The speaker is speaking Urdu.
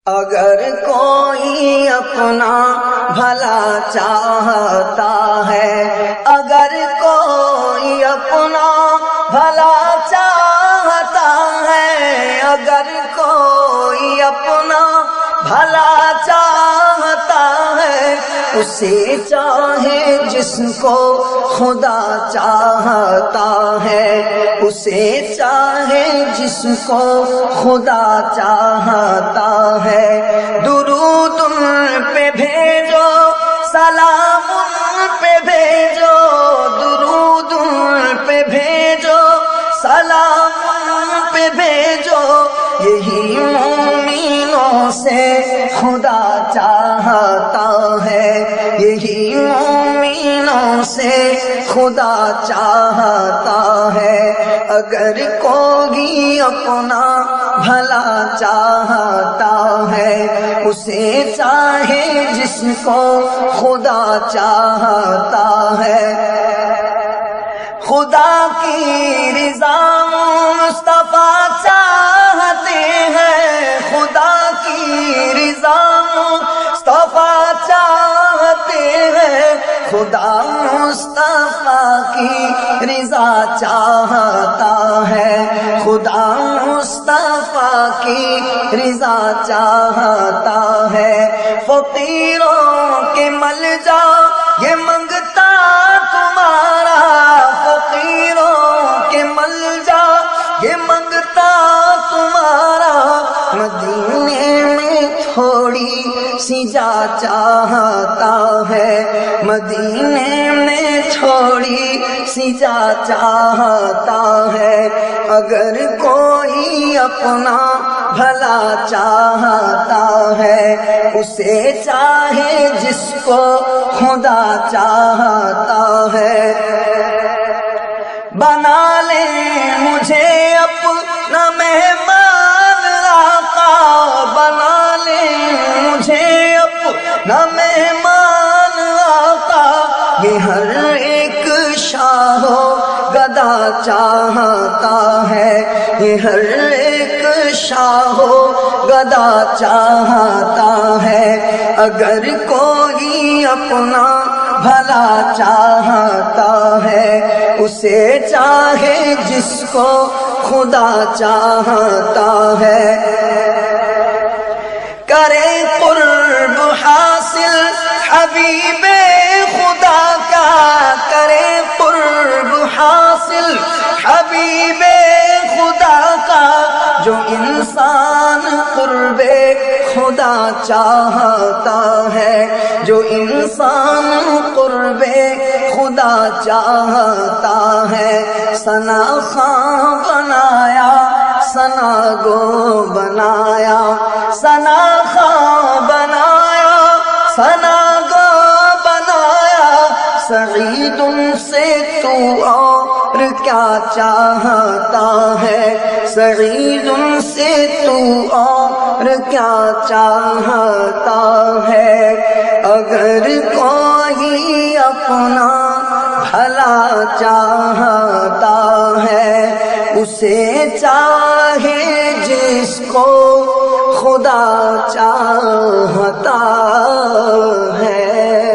اگر کوئی اپنا بھلا چاہتا ہے، اگر کوئی اپنا بھلا چاہتا ہے، اگر کوئی اپنا بھلا چاہتا ہے، اسے چاہے جس کو خدا چاہتا ہے، اسے چاہے جس کو خدا چاہتا ہے، درود ان پہ بھیجو، سلام ان پہ بھیجو، درود ان پہ بھیجو، سلام ان پہ بھیجو، یہی مومنوں سے خدا چاہتا ہے، یہی مومنوں سے خدا چاہتا ہے۔ اگر کوئی اپنا بھلا چاہتا ہے، اسے چاہے جس کو خدا چاہتا ہے، خدا کی رضا مصطفیٰ چاہتے ہیں، خدا کی رضا مصطفیٰ چاہتے ہیں، خدا مصطفیٰ کی رضا چاہتا ہے، خدا مصطفیٰ کی رضا چاہتا ہے۔ فقیروں کے ملجا یہ منگتا تمہارا، فقیروں کے ملجا یہ منگتا تمہارا، مدینے میں تھوڑی سی جا چاہتا ہے، مدینے میں تھوڑی سی جا چاہتا ہے۔ اگر کوئی اپنا بھلا چاہتا ہے، اسے چاہے جس کو خدا چاہتا ہے، بنا لے مجھے اپنا مہمان آقا، بنا لے مجھے اپنا مہمان آقا، یہ ہر ایک شاہ و گدا چاہتا ہے، یہ ہر ایک شاہ و گدا چاہتا ہے۔ اگر کوئی اپنا بھلا چاہتا ہے، اسے چاہے جس کو خدا چاہتا ہے، کرے قرب حاصل حبیب خدا کا، کرے قرب حاصل حبیب خدا کا، جو انسان قرب خدا چاہتا ہے، جو انسان قرب خدا چاہتا ہے۔ ثنا خاں بنایا، ثنا گو بنایا، ثنا خاں بنایا، ثنا گو بنایا، سعید ان سے تو اور کیا چاہتا ہے، سعید ان سے تو اور کیا چاہتا ہے۔ اگر کوئی اپنا بھلا چاہتا ہے، اسے چاہے جس کو خدا چاہتا ہے۔